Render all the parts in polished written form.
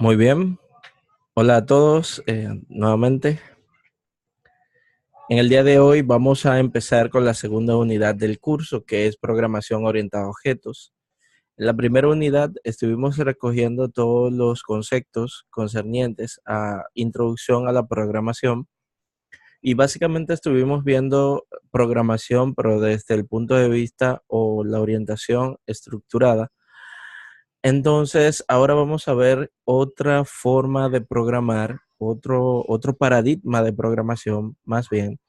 Muy bien, hola a todos nuevamente. En el día de hoy vamos a empezar con la segunda unidad del curso, que es programación orientada a objetos. En la primera unidad estuvimos recogiendo todos los conceptos concernientes a introducción a la programación y básicamente estuvimos viendo programación, pero desde el punto de vista o la orientación estructurada. Entonces, ahora vamos a ver otra forma de programar, otro paradigma de programación, más bien,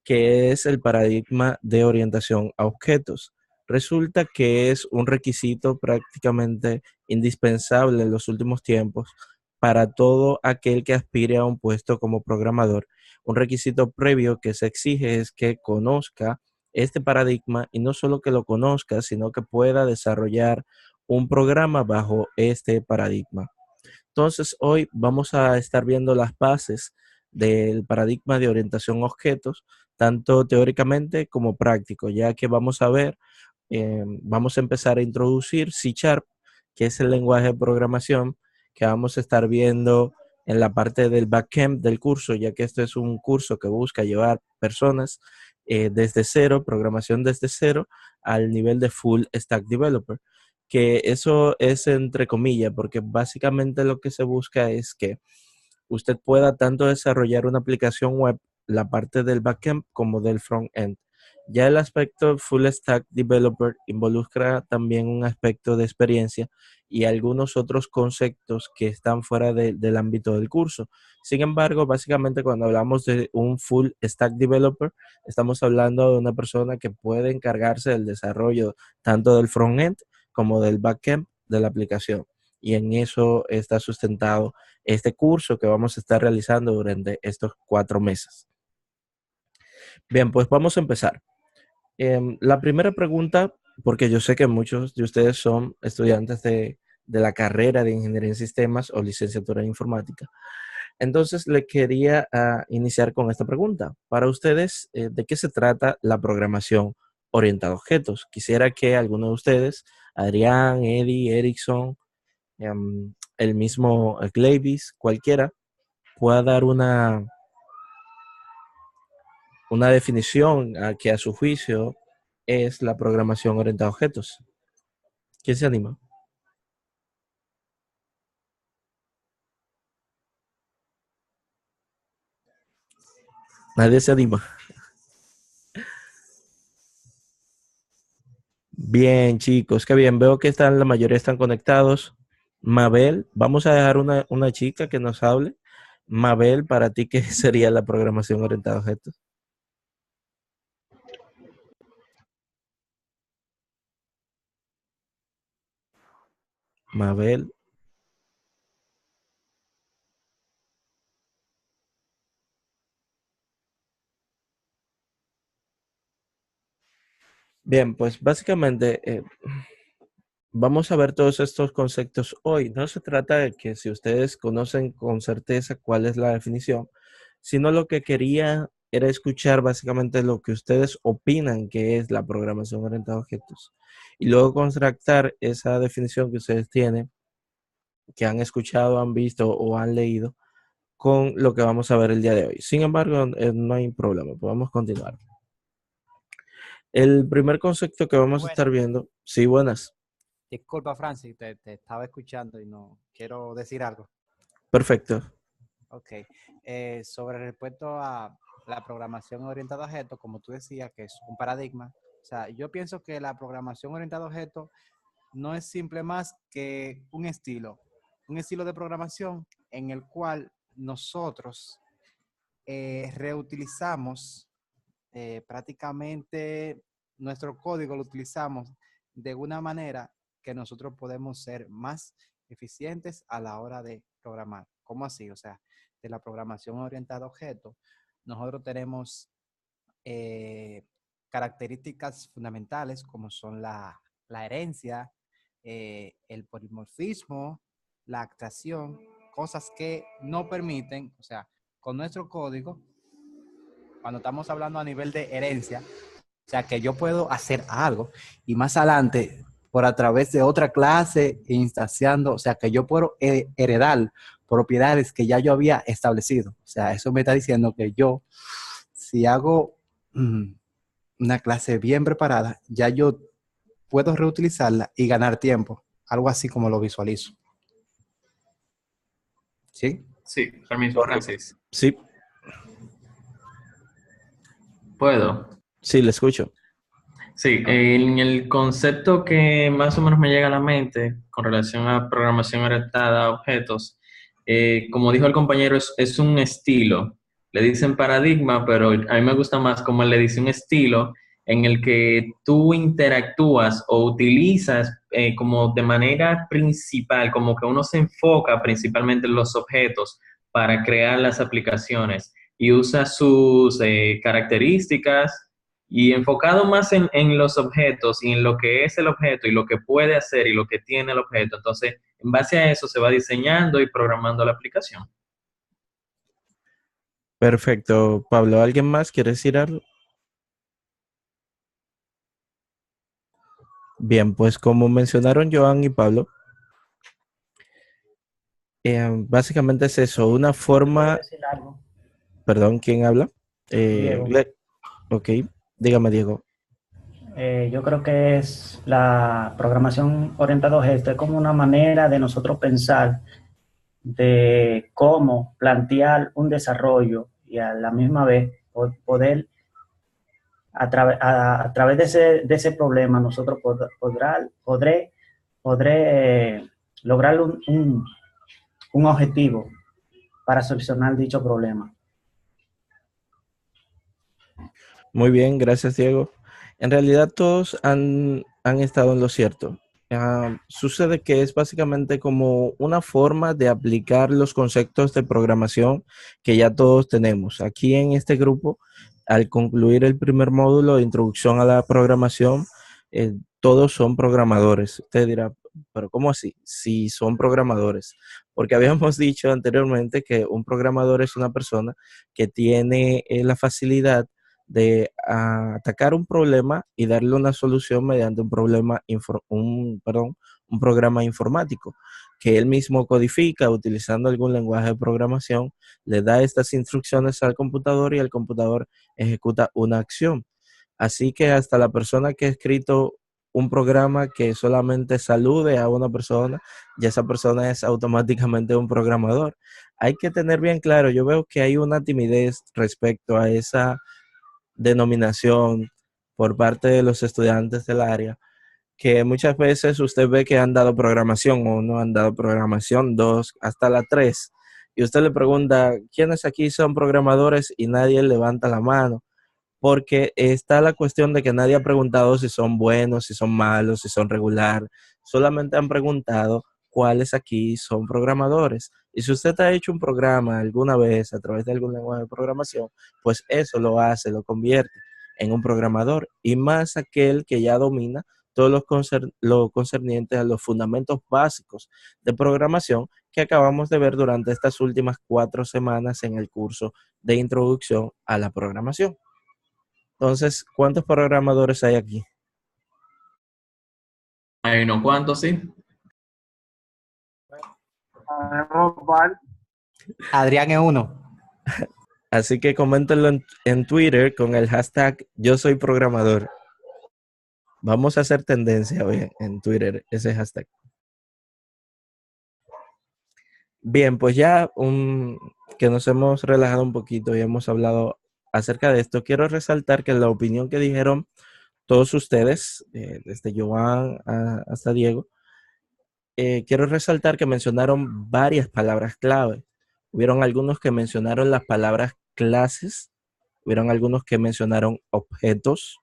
que es el paradigma de orientación a objetos. Resulta que es un requisito prácticamente indispensable en los últimos tiempos para todo aquel que aspire a un puesto como programador. Un requisito previo que se exige es que conozca este paradigma y no solo que lo conozca, sino que pueda desarrollar un programa bajo este paradigma. Entonces, hoy vamos a estar viendo las bases del paradigma de orientación a objetos, tanto teóricamente como práctico, ya que vamos a ver, vamos a empezar a introducir C Sharp, que es el lenguaje de programación que vamos a estar viendo en la parte del backend del curso, ya que este es un curso que busca llevar personas desde cero, programación desde cero, al nivel de full stack developer, que eso es entre comillas, porque básicamente lo que se busca es que usted pueda tanto desarrollar una aplicación web, la parte del backend, como del frontend. Ya el aspecto full stack developer involucra también un aspecto de experiencia y algunos otros conceptos que están fuera del ámbito del curso. Sin embargo, básicamente cuando hablamos de un full stack developer, estamos hablando de una persona que puede encargarse del desarrollo tanto del frontend como del backend de la aplicación. Y en eso está sustentado este curso que vamos a estar realizando durante estos 4 meses. Bien, pues vamos a empezar. La primera pregunta, porque yo sé que muchos de ustedes son estudiantes de la carrera de Ingeniería en Sistemas o licenciatura en Informática. Entonces, le quería iniciar con esta pregunta. Para ustedes, ¿de qué se trata la programación orientada a objetos? Quisiera que alguno de ustedes, Adrián, Eddie, Erickson, el mismo Glavis, cualquiera, pueda dar una definición a que a su juicio es la programación orientada a objetos. ¿Quién se anima? Nadie se anima. Bien, chicos, qué bien. Veo que la mayoría están conectados. Mabel, vamos a dejar una chica que nos hable. Mabel, para ti, ¿qué sería la programación orientada a objetos? Mabel. Bien, pues básicamente vamos a ver todos estos conceptos hoy. No se trata de que si ustedes conocen con certeza cuál es la definición, sino lo que quería era escuchar básicamente lo que ustedes opinan que es la programación orientada a objetos. Y luego contrastar esa definición que ustedes tienen, que han escuchado, han visto o han leído, con lo que vamos a ver el día de hoy. Sin embargo, no hay problema, podemos continuar. El primer concepto que vamos a estar Bueno, viendo, sí, buenas, disculpa Francis, te estaba escuchando y no quiero decir algo. perfecto. Ok, sobre respecto a la programación orientada a objetos, como tú decías, que es un paradigma, o sea, yo pienso que la programación orientada a objetos no es simple más que un estilo de programación en el cual nosotros reutilizamos prácticamente nuestro código, lo utilizamos de una manera que nosotros podemos ser más eficientes a la hora de programar. ¿Cómo así? O sea, de la programación orientada a objetos, nosotros tenemos eh, características fundamentales como son la herencia, el polimorfismo, la actación, cosas que no permiten, o sea, con nuestro código, cuando estamos hablando a nivel de herencia, o sea, que yo puedo hacer algo y más adelante por a través de otra clase, instanciando, o sea, que yo puedo heredar propiedades que ya yo había establecido. O sea, eso me está diciendo que yo, si hago una clase bien preparada, ya yo puedo reutilizarla y ganar tiempo. Algo así como lo visualizo. ¿Sí? Sí, permiso, Correcto. Francis. Sí, ¿Puedo? sí, le escucho. Sí, en el concepto que más o menos me llega a la mente con relación a programación orientada a objetos, como dijo el compañero, es un estilo. Le dicen paradigma, pero a mí me gusta más como él le dice un estilo en el que tú interactúas o utilizas como de manera principal, como que uno se enfoca principalmente en los objetos para crear las aplicaciones y usa sus características y enfocado más en los objetos y en lo que es el objeto y lo que puede hacer y lo que tiene el objeto. Entonces, en base a eso se va diseñando y programando la aplicación. Perfecto, Pablo. ¿Alguien más quiere decir algo? Bien, pues como mencionaron Joan y Pablo, básicamente es eso, una ¿Puedo forma, decir algo? perdón, ¿quién habla? Diego. Ok, dígame, Diego. Yo creo que es la programación orientada a objetos, es como una manera de nosotros pensar de cómo plantear un desarrollo y a la misma vez poder, a través de ese problema, nosotros podré lograr un objetivo para solucionar dicho problema. Muy bien, gracias, Diego. En realidad todos han estado en lo cierto. Sucede que es básicamente como una forma de aplicar los conceptos de programación que ya todos tenemos. Aquí en este grupo, al concluir el primer módulo de introducción a la programación, todos son programadores. Usted dirá, pero ¿cómo así? Si son programadores. Porque habíamos dicho anteriormente que un programador es una persona que tiene la facilidad de atacar un problema y darle una solución mediante un programa informático que él mismo codifica utilizando algún lenguaje de programación, le da estas instrucciones al computador y el computador ejecuta una acción. Así que hasta la persona que ha escrito un programa que solamente salude a una persona, ya esa persona es automáticamente un programador. Hay que tener bien claro, yo veo que hay una timidez respecto a esa denominación por parte de los estudiantes del área, que muchas veces usted ve que han dado programación o no han dado programación, dos, hasta la tres, y usted le pregunta, ¿quiénes aquí son programadores? Y nadie levanta la mano, porque está la cuestión de que nadie ha preguntado si son buenos, si son malos, si son regular, solamente han preguntado cuáles aquí son programadores. Y si usted ha hecho un programa alguna vez a través de algún lenguaje de programación, pues eso lo hace, lo convierte en un programador, y más aquel que ya domina todo lo concerniente a los fundamentos básicos de programación que acabamos de ver durante estas últimas 4 semanas en el curso de introducción a la programación. Entonces, ¿cuántos programadores hay aquí? Hay unos cuantos, sí. Adrián es uno. Así que coméntenlo en Twitter con el hashtag Yo soy programador. Vamos a hacer tendencia hoy en Twitter, ese hashtag. Bien, pues ya que nos hemos relajado un poquito y hemos hablado acerca de esto, quiero resaltar que la opinión que dijeron todos ustedes, desde Joan hasta Diego, quiero resaltar que mencionaron varias palabras clave. Hubieron algunos que mencionaron las palabras clases, hubieron algunos que mencionaron objetos,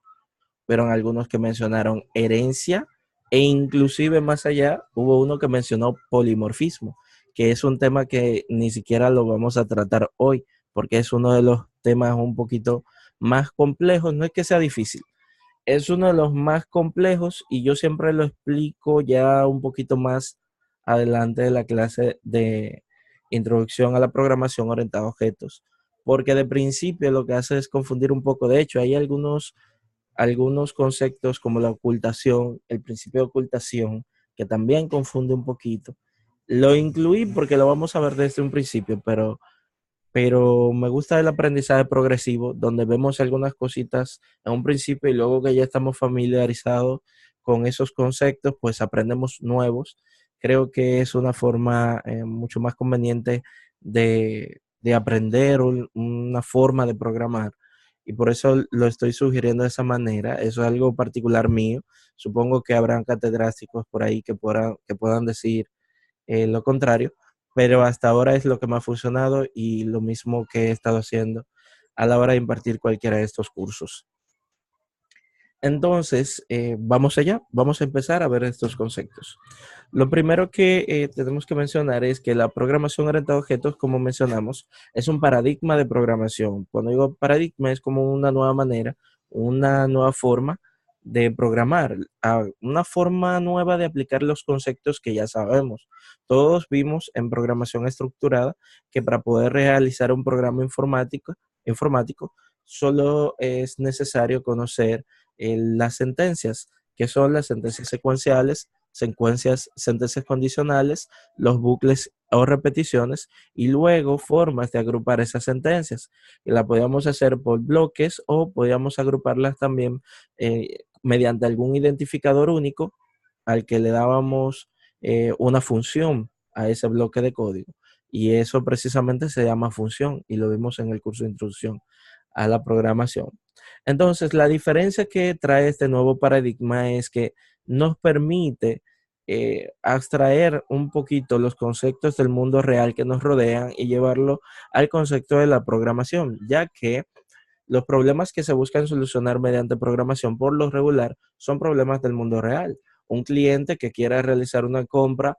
hubieron algunos que mencionaron herencia, e inclusive más allá hubo uno que mencionó polimorfismo, que es un tema que ni siquiera lo vamos a tratar hoy, porque es uno de los temas un poquito más complejos. No es que sea difícil, es uno de los más complejos, y yo siempre lo explico ya un poquito más adelante de la clase de introducción a la programación orientada a objetos, porque de principio lo que hace es confundir un poco. De hecho, hay algunos algunos conceptos como la ocultación, el principio de ocultación, que también confunde un poquito. Lo incluí porque lo vamos a ver desde un principio, pero me gusta el aprendizaje progresivo, donde vemos algunas cositas en un principio y luego que ya estamos familiarizados con esos conceptos, pues aprendemos nuevos. Creo que es una forma mucho más conveniente de aprender una forma de programar. Y por eso lo estoy sugiriendo de esa manera. Eso es algo particular mío. Supongo que habrán catedráticos por ahí que puedan decir lo contrario, pero hasta ahora es lo que me ha funcionado y lo mismo que he estado haciendo a la hora de impartir cualquiera de estos cursos. Entonces, vamos allá, vamos a empezar a ver estos conceptos. Lo primero que tenemos que mencionar es que la programación orientada a objetos, como mencionamos, es un paradigma de programación. Cuando digo paradigma es como una nueva manera, una nueva forma de programar, una forma nueva de aplicar los conceptos que ya sabemos. Todos vimos en programación estructurada que para poder realizar un programa informático solo es necesario conocer las sentencias, que son las sentencias secuenciales, sentencias condicionales, los bucles o repeticiones y luego formas de agrupar esas sentencias. Y la podíamos hacer por bloques o podíamos agruparlas también mediante algún identificador único al que le dábamos una función a ese bloque de código. Y eso precisamente se llama función y lo vimos en el curso de introducción a la programación. Entonces, la diferencia que trae este nuevo paradigma es que nos permite abstraer un poquito los conceptos del mundo real que nos rodean y llevarlo al concepto de la programación, ya que los problemas que se buscan solucionar mediante programación por lo regular son problemas del mundo real. Un cliente que quiera realizar una compra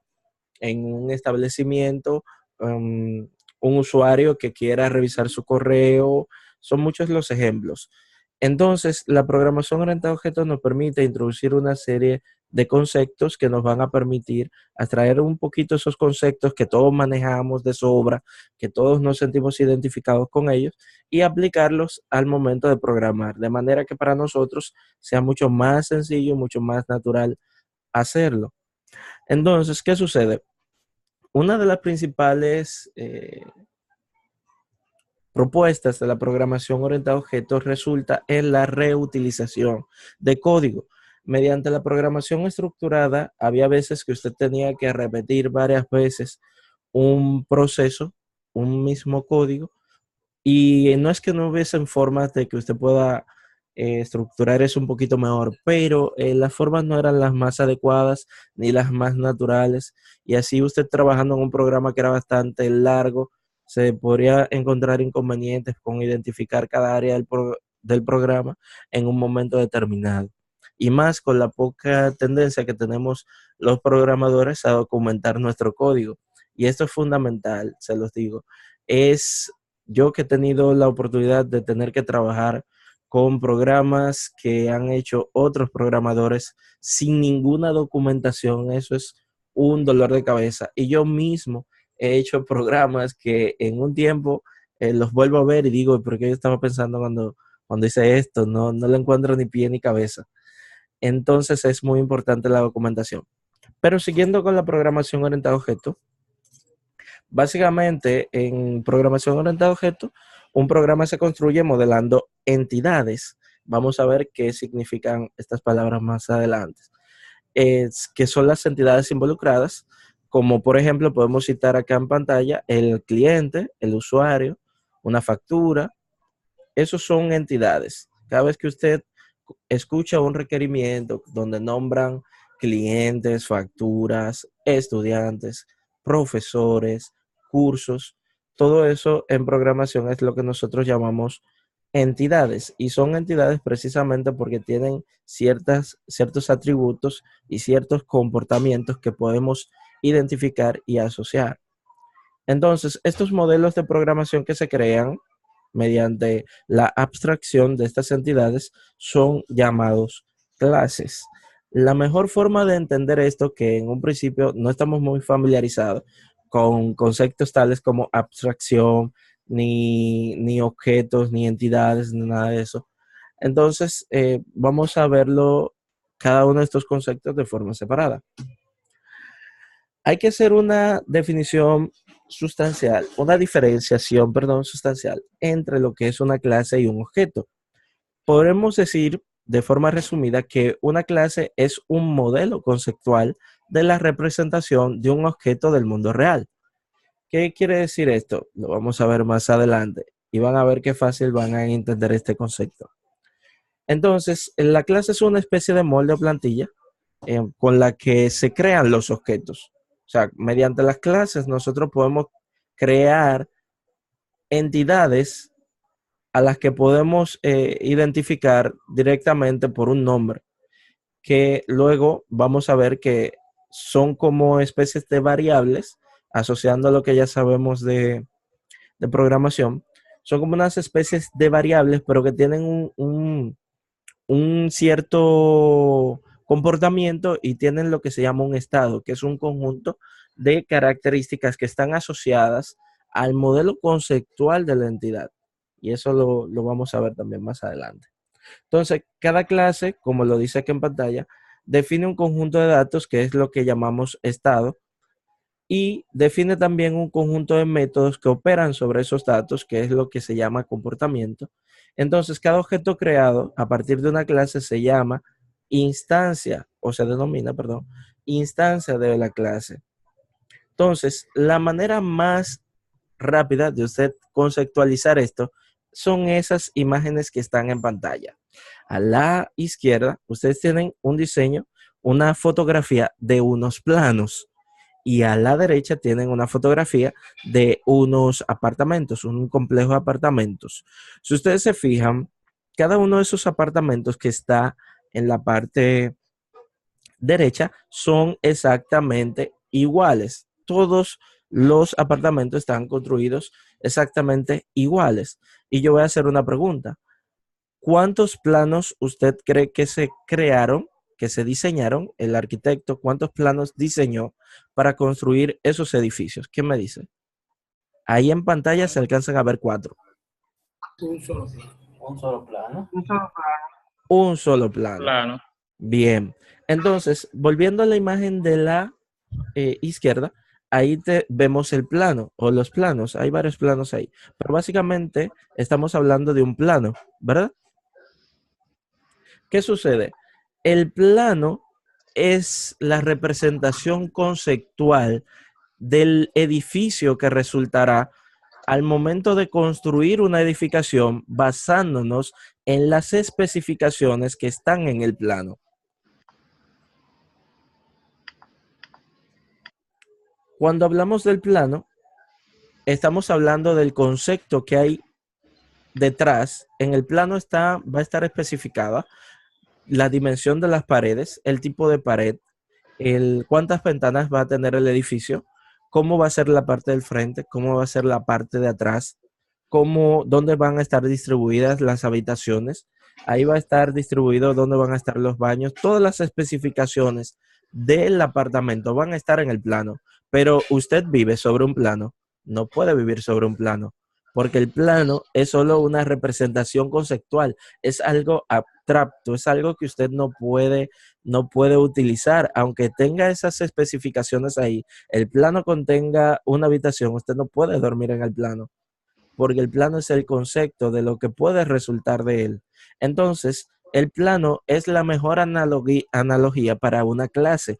en un establecimiento, un usuario que quiera revisar su correo, son muchos los ejemplos. Entonces, la programación orientada a objetos nos permite introducir una serie de conceptos que nos van a permitir abstraer un poquito esos conceptos que todos manejamos de sobra, que todos nos sentimos identificados con ellos y aplicarlos al momento de programar, de manera que para nosotros sea mucho más sencillo, mucho más natural hacerlo. Entonces, ¿qué sucede? Una de las principales propuestas de la programación orientada a objetos resulta en la reutilización de código. Mediante la programación estructurada, había veces que usted tenía que repetir varias veces un proceso, un mismo código, y no es que no hubiesen formas de que usted pueda estructurar eso un poquito mejor, pero las formas no eran las más adecuadas ni las más naturales, y así usted trabajando en un programa que era bastante largo, se podría encontrar inconvenientes con identificar cada área del programa en un momento determinado. Y más con la poca tendencia que tenemos los programadores a documentar nuestro código. Y esto es fundamental, se los digo. Yo que he tenido la oportunidad de tener que trabajar con programas que han hecho otros programadores sin ninguna documentación, eso es un dolor de cabeza. Y yo mismo he hecho programas que en un tiempo los vuelvo a ver y digo, ¿por qué yo estaba pensando cuando hice esto? No le encuentro ni pie ni cabeza. Entonces es muy importante la documentación. Pero siguiendo con la programación orientada a objetos, básicamente en programación orientada a objetos, un programa se construye modelando entidades. Vamos a ver qué significan estas palabras más adelante. Que son las entidades involucradas, como por ejemplo podemos citar acá en pantalla el cliente, el usuario, una factura. Esos son entidades. Cada vez que usted escucha un requerimiento donde nombran clientes, facturas, estudiantes, profesores, cursos, todo eso en programación es lo que nosotros llamamos entidades, y son entidades precisamente porque tienen ciertos atributos y ciertos comportamientos que podemos identificar y asociar. Entonces, estos modelos de programación que se crean mediante la abstracción de estas entidades son llamados clases. La mejor forma de entender esto, que en un principio no estamos muy familiarizados con conceptos tales como abstracción, ni objetos, ni entidades, ni nada de eso, Entonces, vamos a verlo cada uno de estos conceptos de forma separada. Hay que hacer una definición sustancial, una diferenciación, perdón, sustancial entre lo que es una clase y un objeto. Podemos decir de forma resumida que una clase es un modelo conceptual de la representación de un objeto del mundo real. ¿Qué quiere decir esto? Lo vamos a ver más adelante y van a ver qué fácil van a entender este concepto. Entonces, la clase es una especie de molde o plantilla con la que se crean los objetos. O sea, mediante las clases nosotros podemos crear entidades a las que podemos identificar directamente por un nombre, que luego vamos a ver que son como especies de variables, asociando a lo que ya sabemos de programación, son como unas especies de variables, pero que tienen un cierto comportamiento y tienen lo que se llama un estado, que es un conjunto de características que están asociadas al modelo conceptual de la entidad. Y eso lo vamos a ver también más adelante. Entonces, cada clase, como lo dice aquí en pantalla, define un conjunto de datos que es lo que llamamos estado y define también un conjunto de métodos que operan sobre esos datos, que es lo que se llama comportamiento. Entonces, cada objeto creado a partir de una clase se llama instancia, o se denomina, perdón, instancia de la clase. Entonces, la manera más rápida de usted conceptualizar esto son esas imágenes que están en pantalla. A la izquierda, ustedes tienen un diseño, una fotografía de unos planos. Y a la derecha tienen una fotografía de unos apartamentos, un complejo de apartamentos. Si ustedes se fijan, cada uno de esos apartamentos que está en la parte derecha son exactamente iguales. Todos los apartamentos están construidos exactamente iguales. Y yo voy a hacer una pregunta. ¿Cuántos planos usted cree que se crearon, que se diseñaron, el arquitecto, cuántos planos diseñó para construir esos edificios? ¿Quién me dice? Ahí en pantalla se alcanzan a ver 4. Un solo plano. Un solo plano. Un solo plano. Plano. Bien. Entonces, volviendo a la imagen de la izquierda, ahí vemos el plano o los planos. Hay varios planos ahí. Pero básicamente estamos hablando de un plano, ¿verdad? ¿Qué sucede? El plano es la representación conceptual del edificio que resultará al momento de construir una edificación basándonos en las especificaciones que están en el plano. Cuando hablamos del plano, estamos hablando del concepto que hay detrás. En el plano va a estar especificada la dimensión de las paredes, el tipo de pared, cuántas ventanas va a tener el edificio, cómo va a ser la parte del frente, cómo va a ser la parte de atrás, dónde van a estar distribuidas las habitaciones. Ahí va a estar distribuido dónde van a estar los baños. Todas las especificaciones del apartamento van a estar en el plano. Pero usted vive sobre un plano, no puede vivir sobre un plano, porque el plano es solo una representación conceptual, es algo abstracto, es algo que usted no puede utilizar, aunque tenga esas especificaciones ahí. El plano contenga una habitación, usted no puede dormir en el plano, porque el plano es el concepto de lo que puede resultar de él. Entonces, el plano es la mejor analogía para una clase,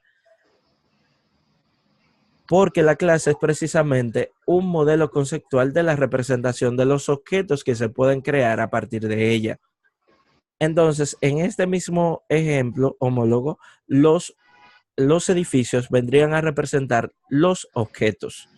porque la clase es precisamente un modelo conceptual de la representación de los objetos que se pueden crear a partir de ella. Entonces, en este mismo ejemplo homólogo, los edificios vendrían a representar los objetos,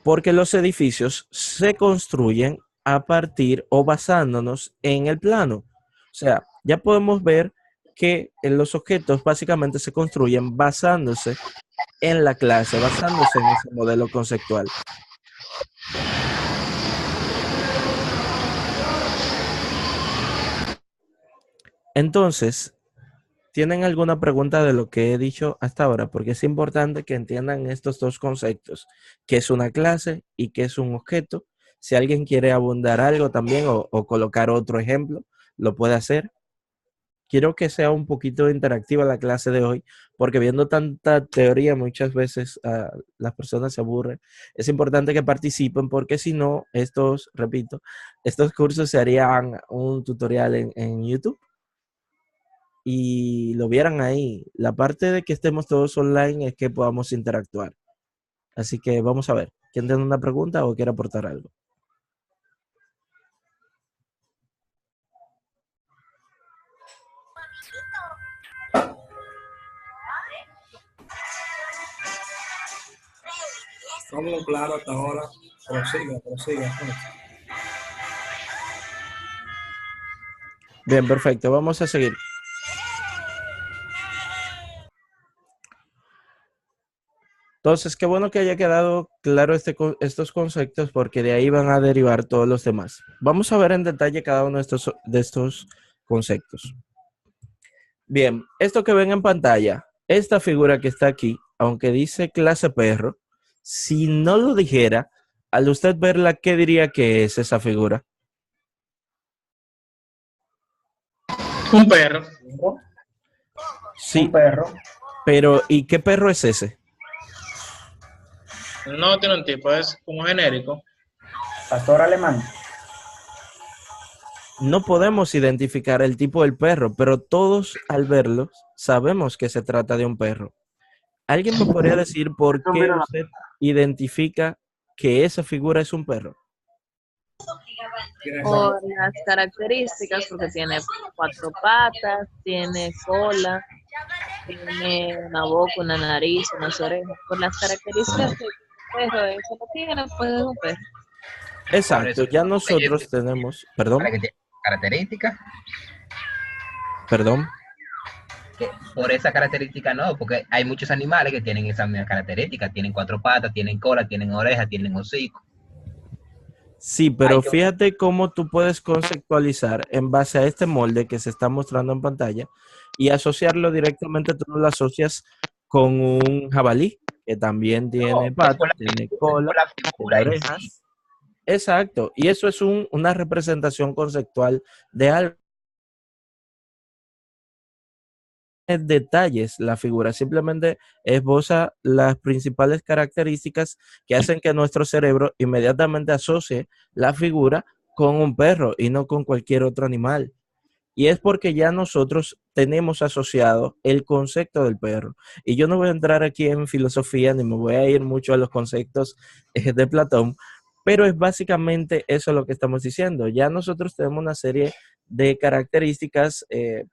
porque los edificios se construyen a partir o basándonos en el plano. O sea, ya podemos ver que los objetos básicamente se construyen basándose en la clase, basándose en ese modelo conceptual. Entonces, ¿tienen alguna pregunta de lo que he dicho hasta ahora? Porque es importante que entiendan estos dos conceptos, qué es una clase y qué es un objeto. Si alguien quiere abundar algo también o colocar otro ejemplo, lo puede hacer. Quiero que sea un poquito interactiva la clase de hoy, porque viendo tanta teoría muchas veces las personas se aburren. Es importante que participen porque si no, repito, estos cursos se harían un tutorial en YouTube y lo vieran ahí. La parte de que estemos todos online es que podamos interactuar. Así que vamos a ver, ¿quién tiene una pregunta o quiere aportar algo? Todo claro hasta ahora. Prosiga, prosiga. Bien, perfecto. Vamos a seguir. Entonces, qué bueno que haya quedado claro estos conceptos porque de ahí van a derivar todos los demás. Vamos a ver en detalle cada uno de estos conceptos. Bien, esto que ven en pantalla, esta figura que está aquí, aunque dice clase perro, si no lo dijera, al usted verla, ¿qué diría que es esa figura? Un perro. Sí, Un perro. pero ¿y qué perro es ese? No tiene un tipo, es como genérico. Pastor alemán. No podemos identificar el tipo del perro, pero todos al verlo sabemos que se trata de un perro. ¿Alguien me podría decir por qué usted identifica que esa figura es un perro? Por las características, porque tiene 4 patas, tiene cola, tiene una boca, una nariz, unas orejas. Por las características que el perro eso lo tiene, pues es un perro. Exacto, ya nosotros tenemos, perdón, Características, perdón, que por esa característica no, porque hay muchos animales que tienen esas mismas características, tienen 4 patas, tienen cola, tienen orejas, tienen hocico. sí, pero fíjate cómo tú puedes conceptualizar en base a este molde que se está mostrando en pantalla y asociarlo directamente, tú lo asocias con un jabalí, que también tiene patas, tiene cola, tiene orejas. Exacto, y eso es una representación conceptual de algo. Detalles la figura, simplemente esboza las principales características que hacen que nuestro cerebro inmediatamente asocie la figura con un perro y no con cualquier otro animal. Y es porque ya nosotros tenemos asociado el concepto del perro. Y yo no voy a entrar aquí en filosofía ni me voy a ir mucho a los conceptos de Platón, pero es básicamente eso lo que estamos diciendo. Ya nosotros tenemos una serie de características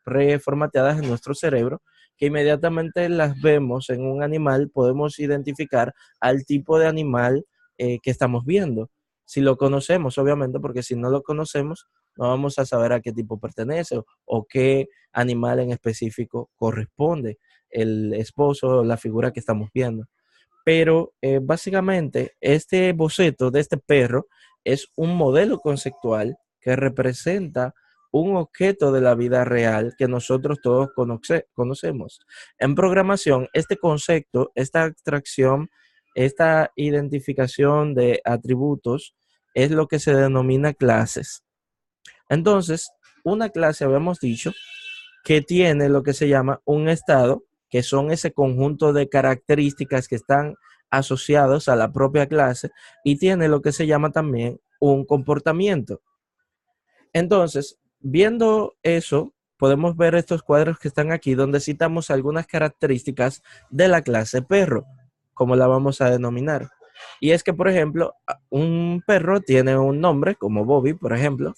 preformateadas en nuestro cerebro que inmediatamente las vemos en un animal, podemos identificar al tipo de animal que estamos viendo. Si lo conocemos, obviamente, porque si no lo conocemos, no vamos a saber a qué tipo pertenece o qué animal en específico corresponde el esposo o la figura que estamos viendo. Pero básicamente este boceto de este perro es un modelo conceptual que representa un objeto de la vida real que nosotros todos conocemos. En programación, este concepto, esta abstracción, esta identificación de atributos es lo que se denomina clases. Entonces, una clase, habíamos dicho, que tiene lo que se llama un estado, que son ese conjunto de características que están asociados a la propia clase, y tiene lo que se llama también un comportamiento. Entonces, viendo eso, podemos ver estos cuadros que están aquí, donde citamos algunas características de la clase perro, como la vamos a denominar. Y es que, por ejemplo, un perro tiene un nombre, como Bobby, por ejemplo,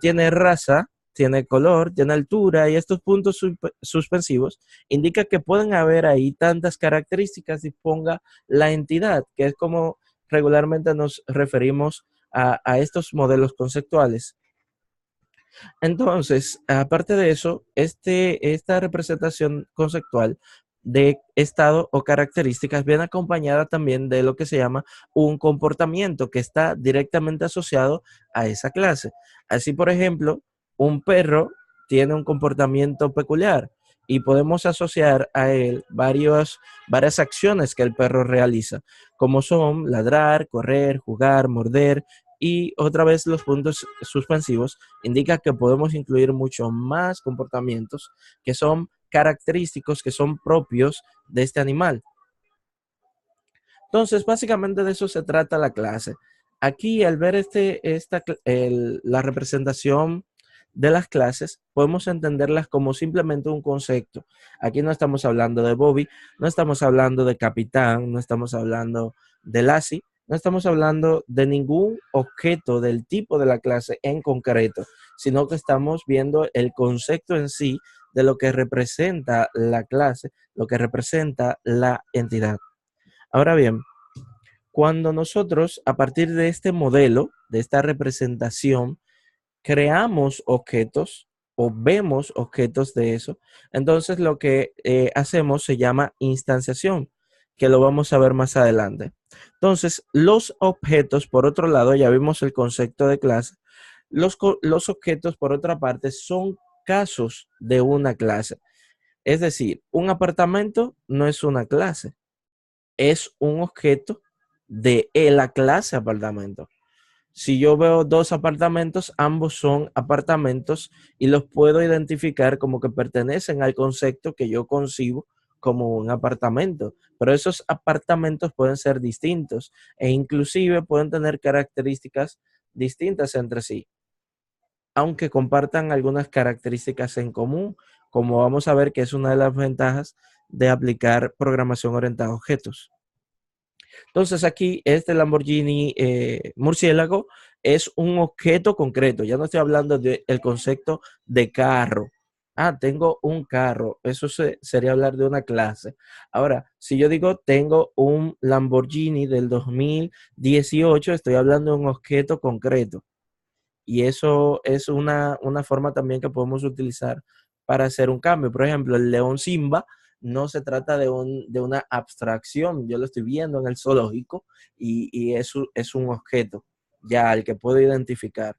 tiene raza, tiene color, tiene altura y estos puntos suspensivos indican que pueden haber ahí tantas características disponga la entidad, que es como regularmente nos referimos a estos modelos conceptuales. Entonces, aparte de eso, esta representación conceptual de estado o características viene acompañada también de lo que se llama un comportamiento que está directamente asociado a esa clase. Así, por ejemplo, un perro tiene un comportamiento peculiar y podemos asociar a él varias acciones que el perro realiza, como son ladrar, correr, jugar, morder Y otra vez los puntos suspensivos indican que podemos incluir mucho más comportamientos que son característicos, que son propios de este animal. Entonces, básicamente de eso se trata la clase. Aquí, al ver la representación de las clases, podemos entenderlas como simplemente un concepto. Aquí no estamos hablando de Bobby, no estamos hablando de Capitán, no estamos hablando de Lassie, no estamos hablando de ningún objeto del tipo de la clase en concreto, sino que estamos viendo el concepto en sí de lo que representa la clase, lo que representa la entidad. Ahora bien, cuando nosotros, a partir de este modelo, de esta representación, creamos objetos o vemos objetos de eso, entonces lo que hacemos se llama instanciación, que lo vamos a ver más adelante. Entonces, los objetos, por otro lado, ya vimos el concepto de clase. Los objetos, por otra parte, son casos de una clase. Es decir, un apartamento no es una clase, es un objeto de la clase apartamento. Si yo veo dos apartamentos, ambos son apartamentos y los puedo identificar como que pertenecen al concepto que yo concibo como un apartamento. Pero esos apartamentos pueden ser distintos e inclusive pueden tener características distintas entre sí, aunque compartan algunas características en común, como vamos a ver que es una de las ventajas de aplicar programación orientada a objetos. Entonces aquí este Lamborghini murciélago es un objeto concreto. Ya no estoy hablando del concepto de carro. Ah, tengo un carro. Eso sería hablar de una clase. Ahora, si yo digo tengo un Lamborghini del 2018, estoy hablando de un objeto concreto. Y eso es una forma también que podemos utilizar para hacer un cambio. Por ejemplo, el león Simba no se trata de una abstracción. Yo lo estoy viendo en el zoológico y es un objeto ya al que puedo identificar.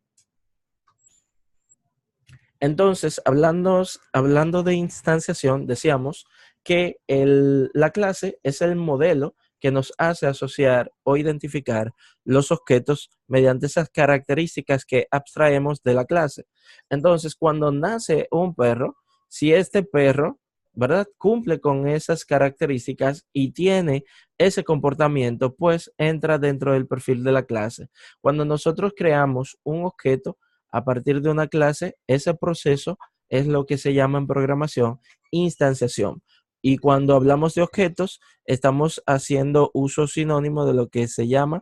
Entonces, hablando de instanciación, decíamos que la clase es el modelo que nos hace asociar o identificar los objetos mediante esas características que abstraemos de la clase. Entonces, cuando nace un perro, si este perro, ¿verdad?, cumple con esas características y tiene ese comportamiento, pues entra dentro del perfil de la clase. Cuando nosotros creamos un objeto a partir de una clase, ese proceso es lo que se llama en programación instanciación. Y cuando hablamos de objetos, estamos haciendo uso sinónimo de lo que se llama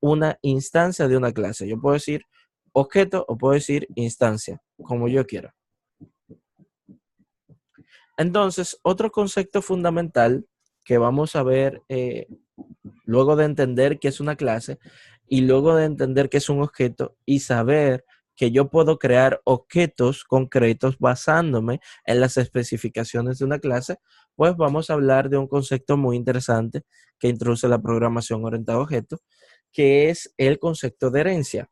una instancia de una clase. Yo puedo decir objeto o puedo decir instancia, como yo quiera. Entonces, otro concepto fundamental que vamos a ver luego de entender qué es una clase y luego de entender qué es un objeto y saber que yo puedo crear objetos concretos basándome en las especificaciones de una clase, pues vamos a hablar de un concepto muy interesante que introduce la programación orientada a objetos, que es el concepto de herencia.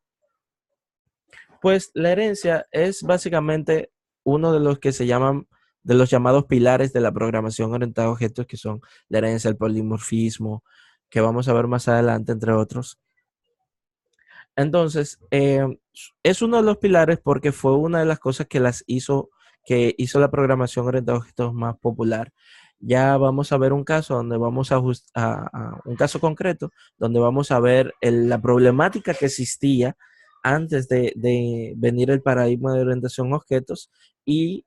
Pues la herencia es básicamente uno de los que se llaman, de los llamados pilares de la programación orientada a objetos, que son la herencia, el polimorfismo, que vamos a ver más adelante, entre otros. Entonces, es uno de los pilares porque fue una de las cosas que hizo la programación orientada a objetos más popular. Ya vamos a ver un caso donde vamos a un caso concreto, donde vamos a ver la problemática que existía antes de venir el paradigma de orientación a objetos y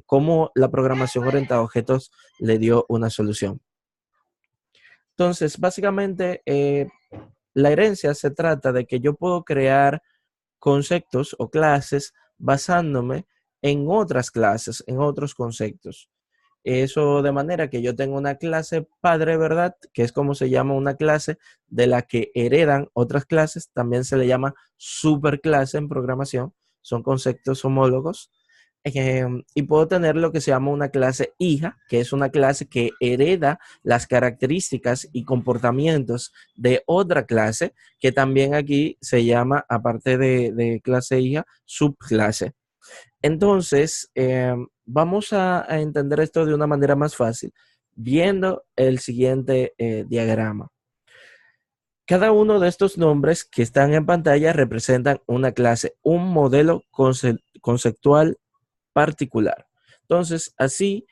cómo la programación orientada a objetos le dio una solución. Entonces, básicamente, la herencia se trata de que yo puedo crear conceptos o clases basándome en otras clases, en otros conceptos. Eso de manera que yo tengo una clase padre, ¿verdad? Que es como se llama una clase de la que heredan otras clases. También se le llama superclase en programación. Son conceptos homólogos. Y puedo tener lo que se llama una clase hija, que es una clase que hereda las características y comportamientos de otra clase, que también aquí se llama, aparte de clase hija, subclase. Entonces, vamos a entender esto de una manera más fácil, viendo el siguiente diagrama. Cada uno de estos nombres que están en pantalla representan una clase, un modelo conceptual particular. Entonces, así,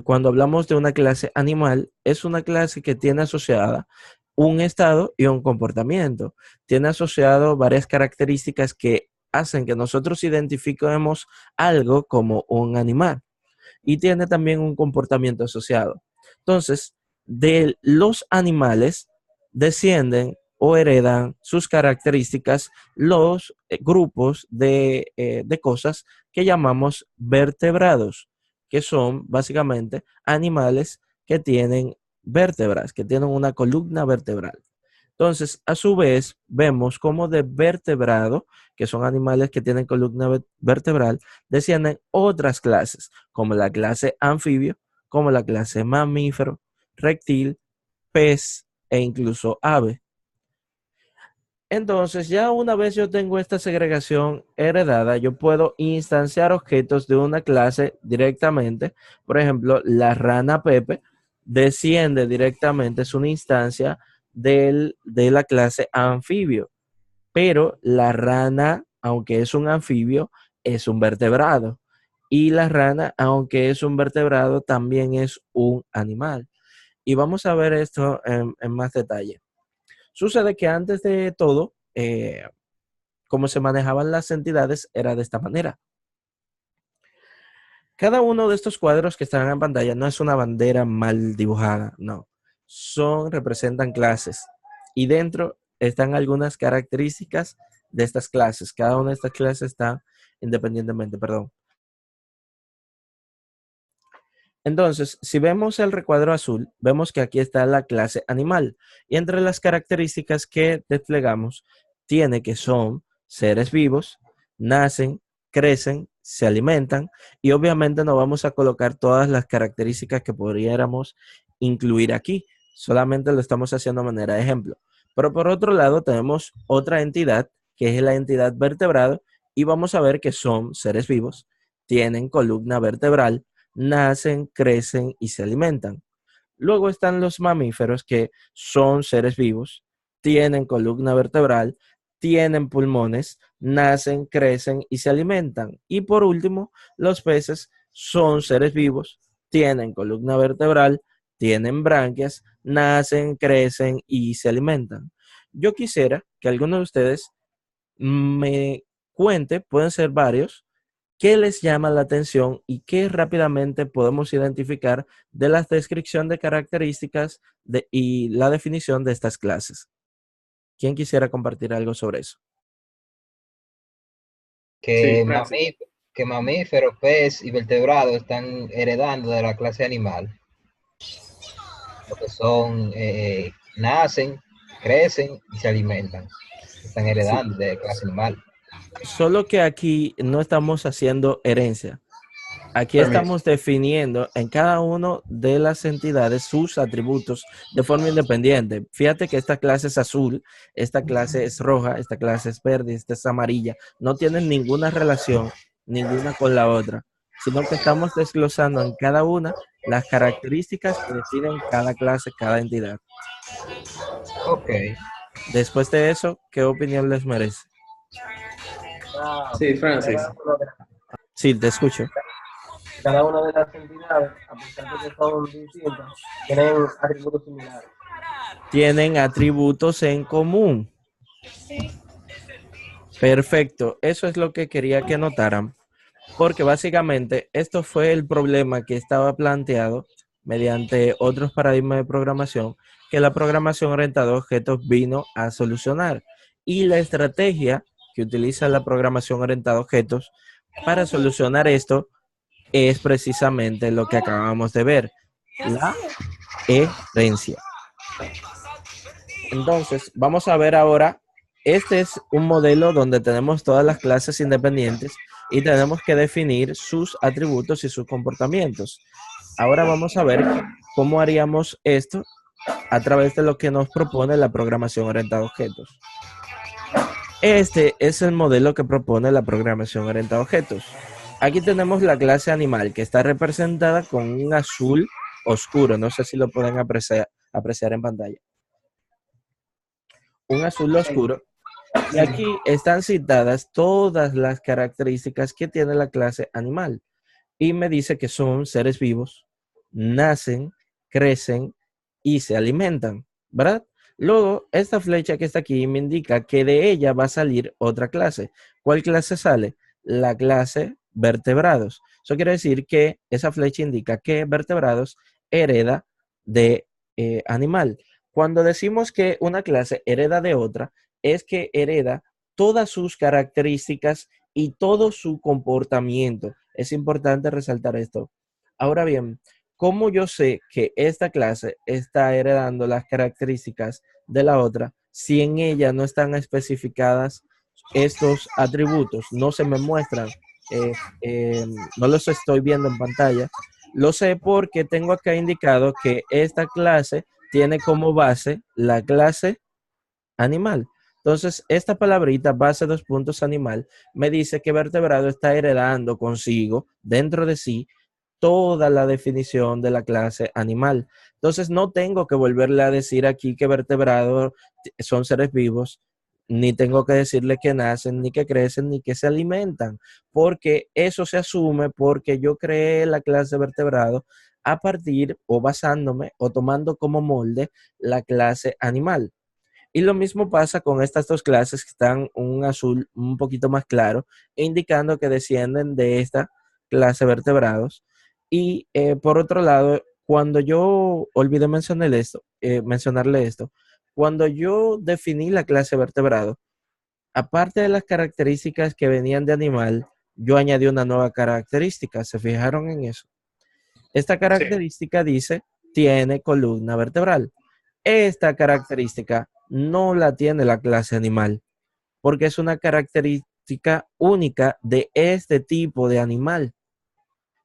cuando hablamos de una clase animal, es una clase que tiene asociada un estado y un comportamiento. Tiene asociado varias características que hacen que nosotros identifiquemos algo como un animal y tiene también un comportamiento asociado. Entonces, de los animales descienden o heredan sus características los grupos de cosas que llamamos vertebrados, que son básicamente animales que tienen vértebras, que tienen una columna vertebral. Entonces, a su vez, vemos como de vertebrado, que son animales que tienen columna vertebral, descienden otras clases, como la clase anfibio, como la clase mamífero, reptil, pez e incluso ave. Entonces, ya una vez yo tengo esta segregación heredada, yo puedo instanciar objetos de una clase directamente. Por ejemplo, la rana Pepe desciende directamente, es una instancia de la clase anfibio. Pero la rana, aunque es un anfibio, es un vertebrado. Y la rana, aunque es un vertebrado, también es un animal. Y vamos a ver esto en más detalle. Sucede que antes de todo, como se manejaban las entidades, era de esta manera. Cada uno de estos cuadros que están en pantalla no es una bandera mal dibujada, no. Representan clases. Y dentro están algunas características de estas clases. Cada una de estas clases está independientemente, perdón. Entonces, si vemos el recuadro azul, vemos que aquí está la clase animal. Y entre las características que desplegamos, tiene que son seres vivos, nacen, crecen, se alimentan y obviamente no vamos a colocar todas las características que podríamos incluir aquí. Solamente lo estamos haciendo de manera de ejemplo. Pero por otro lado tenemos otra entidad que es la entidad vertebrado y vamos a ver que son seres vivos, tienen columna vertebral, nacen, crecen y se alimentan. Luego están los mamíferos que son seres vivos, tienen columna vertebral, tienen pulmones, nacen, crecen y se alimentan. Y por último, los peces son seres vivos, tienen columna vertebral, tienen branquias, nacen, crecen y se alimentan. Yo quisiera que alguno de ustedes me cuente, pueden ser varios, qué les llama la atención y qué rápidamente podemos identificar de la descripción de características y la definición de estas clases. ¿Quién quisiera compartir algo sobre eso? Que, Sí, que mamíferos, pez y vertebrados están heredando de la clase animal. Lo que son, nacen, crecen y se alimentan. Están heredando de clase animal. Solo que aquí no estamos haciendo herencia. Aquí estamos definiendo en cada una de las entidades sus atributos de forma independiente. Fíjate que esta clase es azul, esta clase es roja, esta clase es verde, esta es amarilla. No tienen ninguna relación, ninguna con la otra, sino que estamos desglosando en cada una las características que definen cada clase, cada entidad. Ok. Después de eso, ¿qué opinión les merece? Sí, Francis. Sí, te escucho. Cada una de las entidades, a pesar de que son distintas, tienen atributos similares. Tienen atributos en común. Perfecto, eso es lo que quería que notaran, porque básicamente esto fue el problema que estaba planteado mediante otros paradigmas de programación que la programación orientada a objetos vino a solucionar. Y la estrategia que utiliza la programación orientada a objetos para solucionar esto es precisamente lo que acabamos de ver, la herencia. Entonces, vamos a ver ahora, este es un modelo donde tenemos todas las clases independientes y tenemos que definir sus atributos y sus comportamientos. Ahora vamos a ver cómo haríamos esto a través de lo que nos propone la programación orientada a objetos. Este es el modelo que propone la programación orientada a objetos. Aquí tenemos la clase animal que está representada con un azul oscuro. No sé si lo pueden apreciar en pantalla. un azul oscuro. Y aquí están citadas todas las características que tiene la clase animal. Y me dice que son seres vivos, nacen, crecen y se alimentan, ¿verdad? Luego, esta flecha que está aquí me indica que de ella va a salir otra clase. ¿Cuál clase sale? La clase vertebrados. Eso quiere decir que esa flecha indica que vertebrados hereda de animal. Cuando decimos que una clase hereda de otra, es que hereda todas sus características y todo su comportamiento. Es importante resaltar esto. Ahora bien, ¿cómo yo sé que esta clase está heredando las características de la otra si en ella no están especificadas estos atributos? No se me muestran, eh, eh, no los estoy viendo en pantalla. Lo sé porque tengo acá indicado que esta clase tiene como base la clase animal. Entonces, esta palabrita, base dos puntos animal, me dice que vertebrado está heredando consigo, dentro de sí, toda la definición de la clase animal. Entonces, no tengo que volverle a decir aquí que vertebrados son seres vivos, ni tengo que decirle que nacen, ni que crecen, ni que se alimentan, porque eso se asume porque yo creé la clase vertebrado a partir o basándome o tomando como molde la clase animal. Y lo mismo pasa con estas dos clases que están un azul un poquito más claro, indicando que descienden de esta clase vertebrados. Y por otro lado, cuando yo olvidé mencionarle esto, cuando yo definí la clase vertebrado, aparte de las características que venían de animal, yo añadí una nueva característica. ¿Se fijaron en eso? Esta característica dice, tiene columna vertebral. Esta característica no la tiene la clase animal, porque es una característica única de este tipo de animal.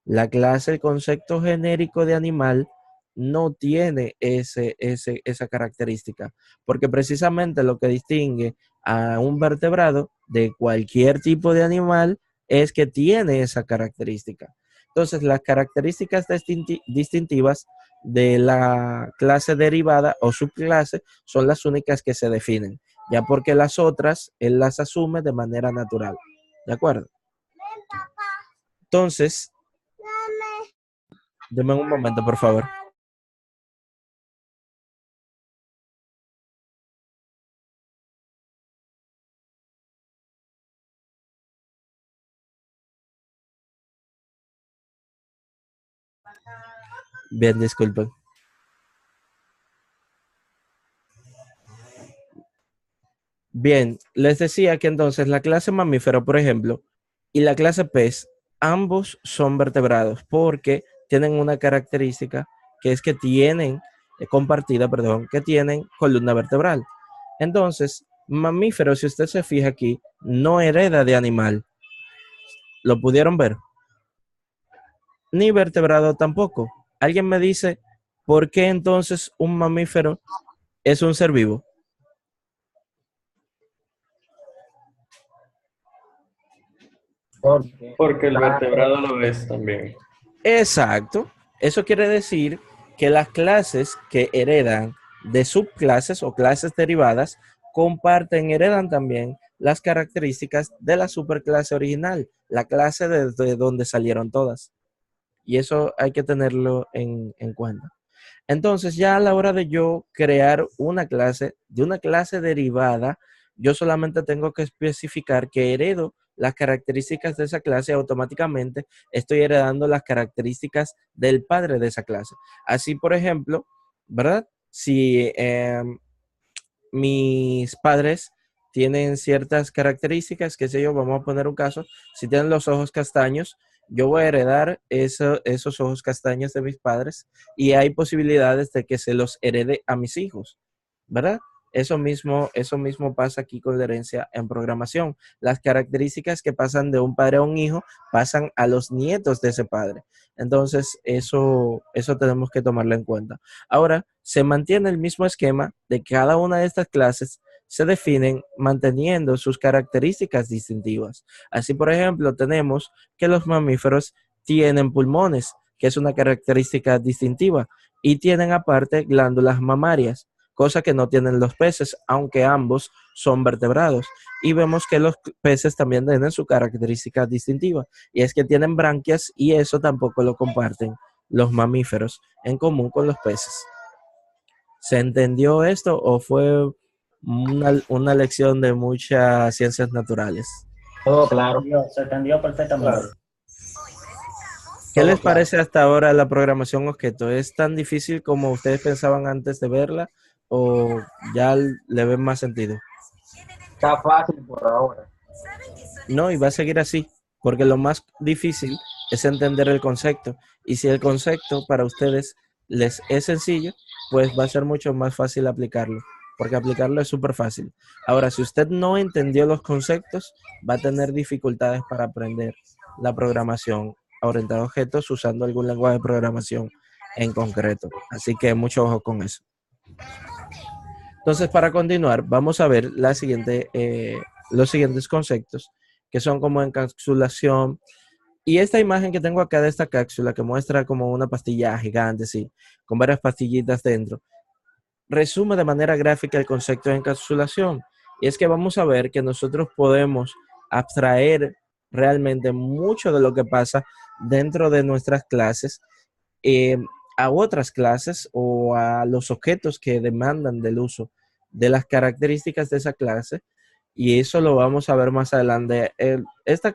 La clase, el concepto genérico de animal, no tiene esa característica, porque precisamente lo que distingue a un vertebrado de cualquier tipo de animal es que tiene esa característica. Entonces, las características distintivas de la clase derivada o subclase son las únicas que se definen, ya porque las otras él las asume de manera natural. ¿De acuerdo? Entonces, deme un momento, por favor. Bien, disculpen. Bien, les decía que entonces la clase mamífero, por ejemplo, y la clase pez, ambos son vertebrados porque tienen una característica que es que tienen, compartida, perdón, que tienen columna vertebral. Entonces, mamífero, si usted se fija aquí, no hereda de animal. ¿Lo pudieron ver? Ni vertebrado tampoco. ¿Alguien me dice por qué entonces un mamífero es un ser vivo? Porque el vertebrado lo es también. Exacto. Eso quiere decir que las clases que heredan de subclases o clases derivadas heredan también las características de la superclase original, la clase de donde salieron todas. Y eso hay que tenerlo en cuenta. Entonces, ya a la hora de yo crear una clase, de una clase derivada, yo solamente tengo que especificar que heredo las características de esa clase, automáticamente estoy heredando las características del padre de esa clase. Así, por ejemplo, ¿verdad? Si mis padres tienen ciertas características, qué sé yo, vamos a poner un caso, si tienen los ojos castaños, yo voy a heredar esos ojos castaños de mis padres y hay posibilidades de que se los herede a mis hijos, ¿verdad? Eso mismo pasa aquí con la herencia en programación. Las características que pasan de un padre a un hijo pasan a los nietos de ese padre. Entonces, eso tenemos que tomarlo en cuenta. Ahora, se mantiene el mismo esquema de cada una de estas clases, se definen manteniendo sus características distintivas. Así, por ejemplo, tenemos que los mamíferos tienen pulmones, que es una característica distintiva, y tienen aparte glándulas mamarias. cosa que no tienen los peces, aunque ambos son vertebrados. Y vemos que los peces también tienen su característica distintiva, y es que tienen branquias, y eso tampoco lo comparten los mamíferos en común con los peces. ¿Se entendió esto o fue una lección de muchas ciencias naturales? Todo claro. Se entendió perfectamente. Claro. ¿Qué Todo les claro. parece hasta ahora la programación objeto? ¿Es tan difícil como ustedes pensaban antes de verla o ya le ven más sentido? Está fácil por ahora. No, y va a seguir así, porque lo más difícil es entender el concepto. Y si el concepto para ustedes les es sencillo, pues va a ser mucho más fácil aplicarlo, porque aplicarlo es súper fácil. Ahora, si usted no entendió los conceptos, va a tener dificultades para aprender la programación orientada a objetos usando algún lenguaje de programación en concreto. Así que mucho ojo con eso. Entonces, para continuar, vamos a ver los siguientes conceptos, que son como encapsulación. Y esta imagen que tengo acá de esta cápsula, que muestra como una pastilla gigante, sí, con varias pastillitas dentro, resume de manera gráfica el concepto de encapsulación. Y es que vamos a ver que nosotros podemos abstraer realmente mucho de lo que pasa dentro de nuestras clases a otras clases o a los objetos que demandan del uso de las características de esa clase, y eso lo vamos a ver más adelante. Esta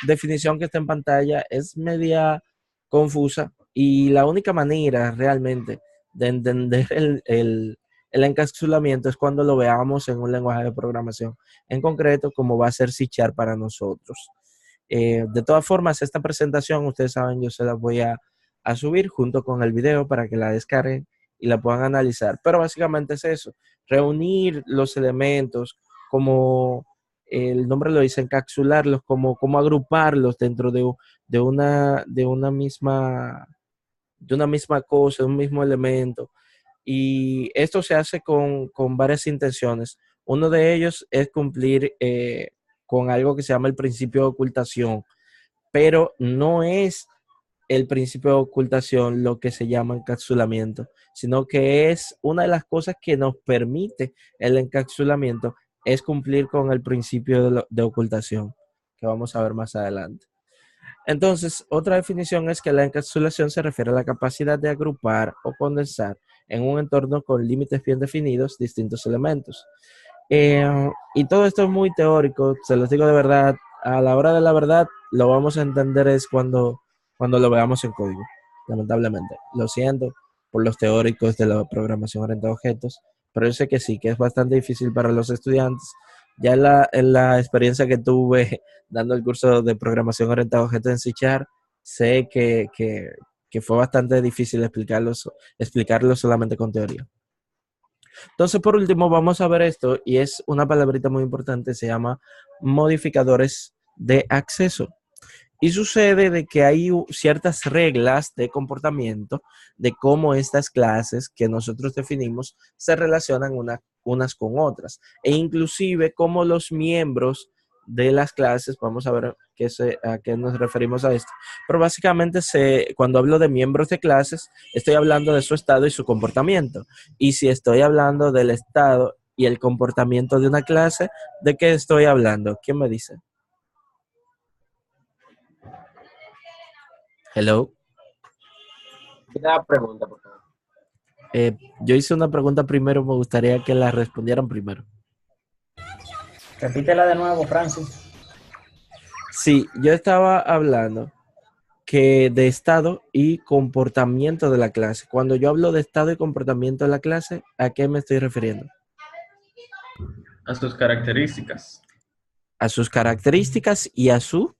definición que está en pantalla es media confusa, y la única manera realmente de entender el encapsulamiento es cuando lo veamos en un lenguaje de programación en concreto, como va a ser C# para nosotros. De todas formas, esta presentación, ustedes saben, yo se la voy a subir junto con el video para que la descarguen y la puedan analizar. Pero básicamente es eso, reunir los elementos, como el nombre lo dice, encapsularlos, como agruparlos dentro de una misma cosa, de un mismo elemento. Y esto se hace con varias intenciones. Uno de ellos es cumplir con algo que se llama el principio de ocultación, pero no es el principio de ocultación lo que se llama encapsulamiento, sino que es una de las cosas que nos permite el encapsulamiento, es cumplir con el principio de ocultación, que vamos a ver más adelante. Entonces, otra definición es que la encapsulación se refiere a la capacidad de agrupar o condensar en un entorno con límites bien definidos distintos elementos. Y todo esto es muy teórico, se los digo de verdad, a la hora de la verdad lo vamos a entender es cuando lo veamos en código, lamentablemente. Lo siento por los teóricos de la programación orientada a objetos, pero yo sé que sí, que es bastante difícil para los estudiantes. Ya en la experiencia que tuve dando el curso de programación orientada a objetos en C#, sé que fue bastante difícil explicarlo solamente con teoría. Entonces, por último, vamos a ver esto, y es una palabrita muy importante, se llama modificadores de acceso. Y sucede de que hay ciertas reglas de comportamiento de cómo estas clases que nosotros definimos se relacionan unas con otras. E inclusive cómo los miembros de las clases, vamos a ver a qué nos referimos a esto. Pero básicamente cuando hablo de miembros de clases, estoy hablando de su estado y su comportamiento. Y si estoy hablando del estado y el comportamiento de una clase, ¿de qué estoy hablando? ¿Quién me dice? Hello. Una pregunta, por favor. Yo hice una pregunta primero, me gustaría que la respondieran primero. Repítela de nuevo, Francis. Sí, yo estaba hablando que de estado y comportamiento de la clase. Cuando yo hablo de estado y comportamiento de la clase, ¿a qué me estoy refiriendo? A sus características. A sus características y a su...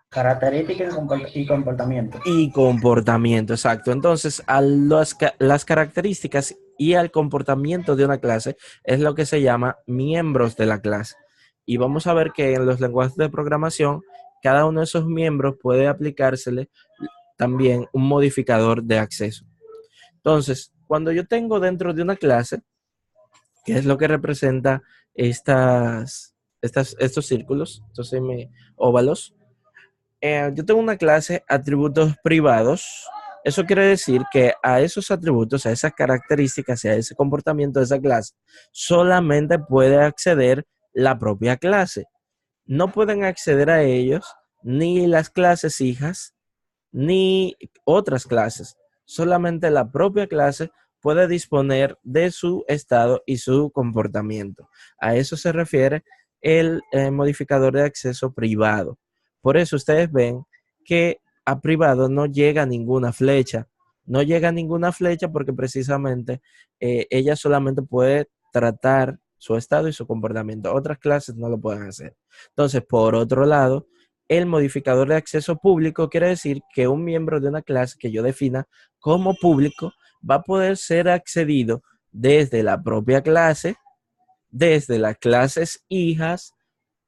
Características y comportamiento. Y comportamiento, exacto. Entonces, a las características y al comportamiento de una clase es lo que se llama miembros de la clase. Y vamos a ver que en los lenguajes de programación, cada uno de esos miembros puede aplicársele también un modificador de acceso. Entonces, cuando yo tengo dentro de una clase, que es lo que representa estos círculos, estos óvalos, yo tengo una clase atributos privados Eso quiere decir que a esos atributos, a esas características y a ese comportamiento de esa clase, solamente puede acceder la propia clase. No pueden acceder a ellos ni las clases hijas, ni otras clases. Solamente la propia clase puede disponer de su estado y su comportamiento. A eso se refiere el modificador de acceso privado. Por eso ustedes ven que a privado no llega ninguna flecha. No llega ninguna flecha porque precisamente ella solamente puede tratar su estado y su comportamiento. Otras clases no lo pueden hacer. Entonces, por otro lado, el modificador de acceso público quiere decir que un miembro de una clase que yo defina como público va a poder ser accedido desde la propia clase, desde las clases hijas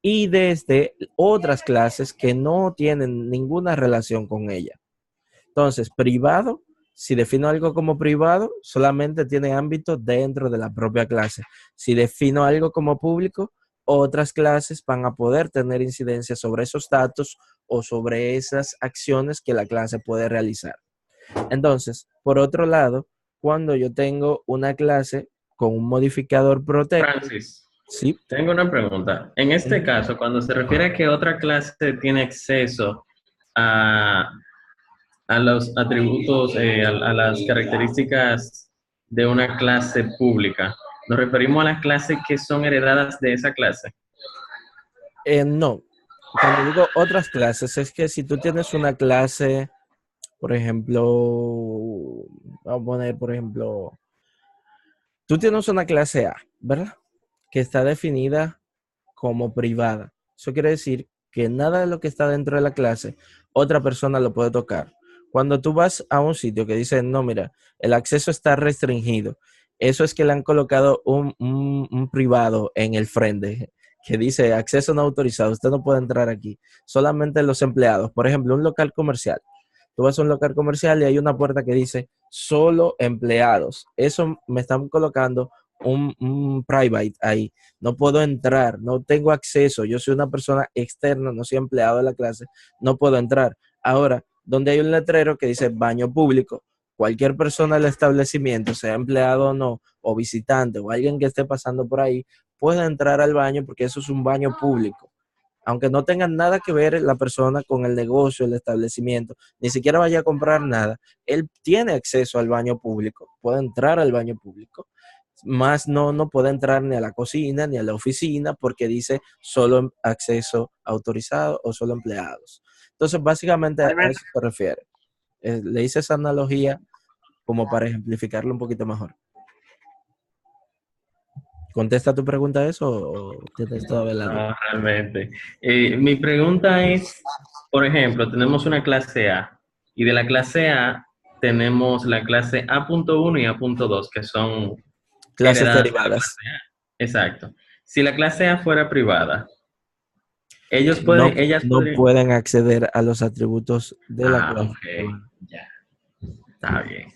y desde otras clases que no tienen ninguna relación con ella. Entonces, privado, si defino algo como privado, solamente tiene ámbito dentro de la propia clase. Si defino algo como público, otras clases van a poder tener incidencia sobre esos datos o sobre esas acciones que la clase puede realizar. Entonces, por otro lado, cuando yo tengo una clase con un modificador protected, Francis, ¿sí? tengo una pregunta. En este caso, cuando se refiere a que otra clase tiene acceso a, a los atributos, a las características de una clase pública, ¿nos referimos a las clases que son heredadas de esa clase? No. Cuando digo otras clases, es que si tú tienes una clase, por ejemplo, vamos a poner, por ejemplo, tú tienes una clase A, ¿verdad? Que está definida como privada. Eso quiere decir que nada de lo que está dentro de la clase, otra persona lo puede tocar. Cuando tú vas a un sitio que dice, no, mira, el acceso está restringido, eso es que le han colocado un privado en el frente que dice acceso no autorizado, usted no puede entrar aquí, solamente los empleados. Por ejemplo, un local comercial. Tú vas a un local comercial y hay una puerta que dice solo empleados. Eso me están colocando un private ahí. No puedo entrar, no tengo acceso. Yo soy una persona externa, no soy empleado de la clase, no puedo entrar. Ahora, donde hay un letrero que dice baño público, cualquier persona del establecimiento, sea empleado o no, o visitante, o alguien que esté pasando por ahí, puede entrar al baño porque eso es un baño público. Aunque no tenga nada que ver la persona con el negocio, el establecimiento, ni siquiera vaya a comprar nada, él tiene acceso al baño público, puede entrar al baño público, más no puede entrar ni a la cocina ni a la oficina porque dice solo acceso autorizado o solo empleados. Entonces, básicamente a eso se refiere. Le hice esa analogía como para ejemplificarlo un poquito mejor. ¿Contesta tu pregunta eso o tienes todavía la duda? No, realmente. Mi pregunta es, por ejemplo, tenemos una clase A y de la clase A tenemos la clase A.1 y A.2 que son Clases heredadas de la derivadas. clase A. Exacto. Si la clase A fuera privada, ellos No, pueden, ellas no podrían... pueden acceder a los atributos de la clase. Ok, ya. Está bien.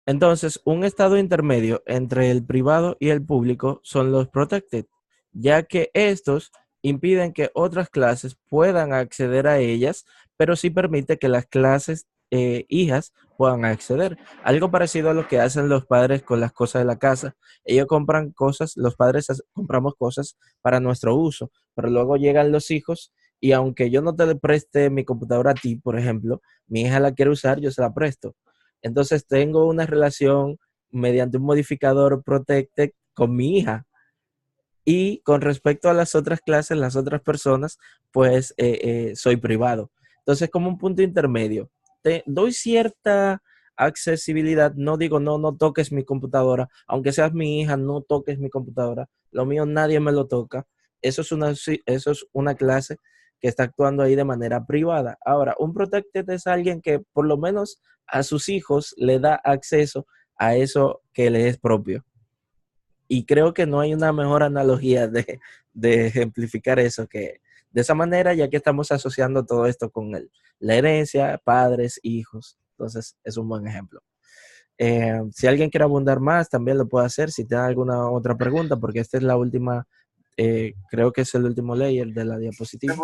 Entonces, un estado intermedio entre el privado y el público son los protected, ya que estos impiden que otras clases puedan acceder a ellas, pero sí permite que las clases hijas puedan acceder. Algo parecido a lo que hacen los padres con las cosas de la casa. Ellos compran cosas, los padres compramos cosas para nuestro uso, pero luego llegan los hijos y aunque yo no te preste mi computadora a ti, por ejemplo, mi hija la quiere usar, yo se la presto. Entonces tengo una relación mediante un modificador protected con mi hija. Y con respecto a las otras clases, las otras personas, pues soy privado. Entonces, como un punto intermedio, te doy cierta accesibilidad. No digo, no toques mi computadora. Aunque seas mi hija, no toques mi computadora. Lo mío nadie me lo toca. Eso es una clase que está actuando ahí de manera privada. Ahora, un protected es alguien que por lo menos a sus hijos le da acceso a eso que le es propio. Y creo que no hay una mejor analogía de ejemplificar eso que de esa manera, ya que estamos asociando todo esto con la herencia, padres, hijos. Entonces, es un buen ejemplo. Si alguien quiere abundar más, también lo puede hacer. Si tiene alguna otra pregunta, porque esta es la última, creo que es el último layer de la diapositiva.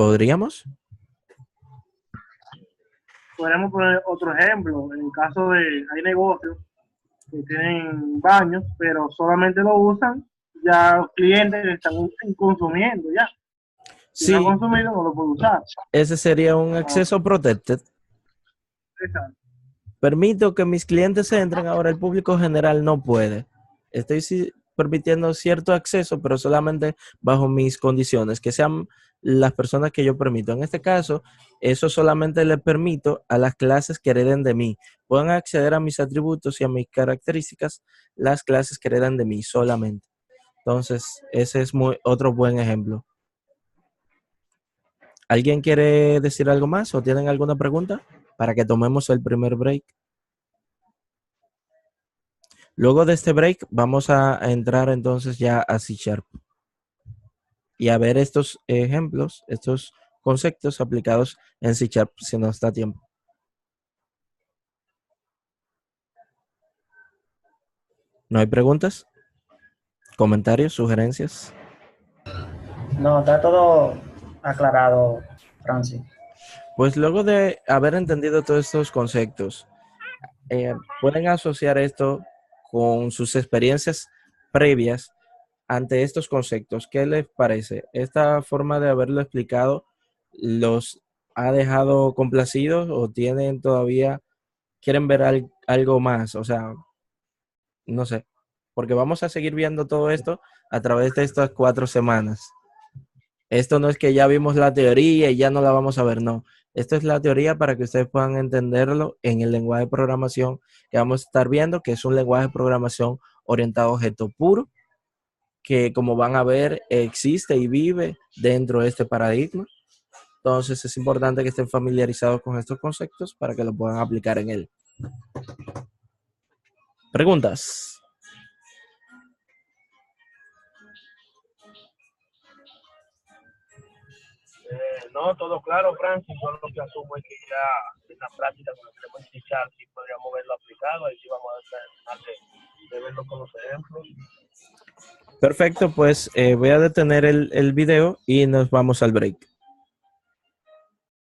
¿Podríamos? Podríamos poner otro ejemplo. En el caso de, hay negocios que tienen baños, pero solamente lo usan ya los clientes que están consumiendo ya. Si Sí, no ha consumido, no lo puede usar. ese sería un acceso protected. Exacto. Permito que mis clientes entren, ahora el público general no puede. Estoy permitiendo cierto acceso, pero solamente bajo mis condiciones, que sean las personas que yo permito. En este caso, eso solamente le permito a las clases que hereden de mí. Pueden acceder a mis atributos y a mis características las clases que heredan de mí solamente. Entonces, ese es otro buen ejemplo. ¿Alguien quiere decir algo más o tienen alguna pregunta para que tomemos el primer break? Luego de este break vamos a entrar entonces ya a C# y a ver estos ejemplos, estos conceptos aplicados en C# si nos da tiempo. ¿No hay preguntas? ¿Comentarios? ¿Sugerencias? No, está todo aclarado, Francis. Pues luego de haber entendido todos estos conceptos, pueden asociar esto con sus experiencias previas ante estos conceptos. ¿Qué les parece? ¿Esta forma de haberlo explicado los ha dejado complacidos o tienen todavía, quieren ver algo más? O sea, no sé, porque vamos a seguir viendo todo esto a través de estas 4 semanas. Esto no es que ya vimos la teoría y ya no la vamos a ver, no. Esto es la teoría para que ustedes puedan entenderlo en el lenguaje de programación que vamos a estar viendo, que es un lenguaje de programación orientado a objeto puro, que como van a ver existe y vive dentro de este paradigma. Entonces es importante que estén familiarizados con estos conceptos para que lo puedan aplicar en él. ¿Preguntas? No, todo claro, Francis. Yo lo que asumo es que ya en la práctica, cuando queremos iniciar, sí podríamos verlo aplicado, ahí sí vamos a terminar de verlo con los ejemplos. Perfecto, pues voy a detener el video y nos vamos al break.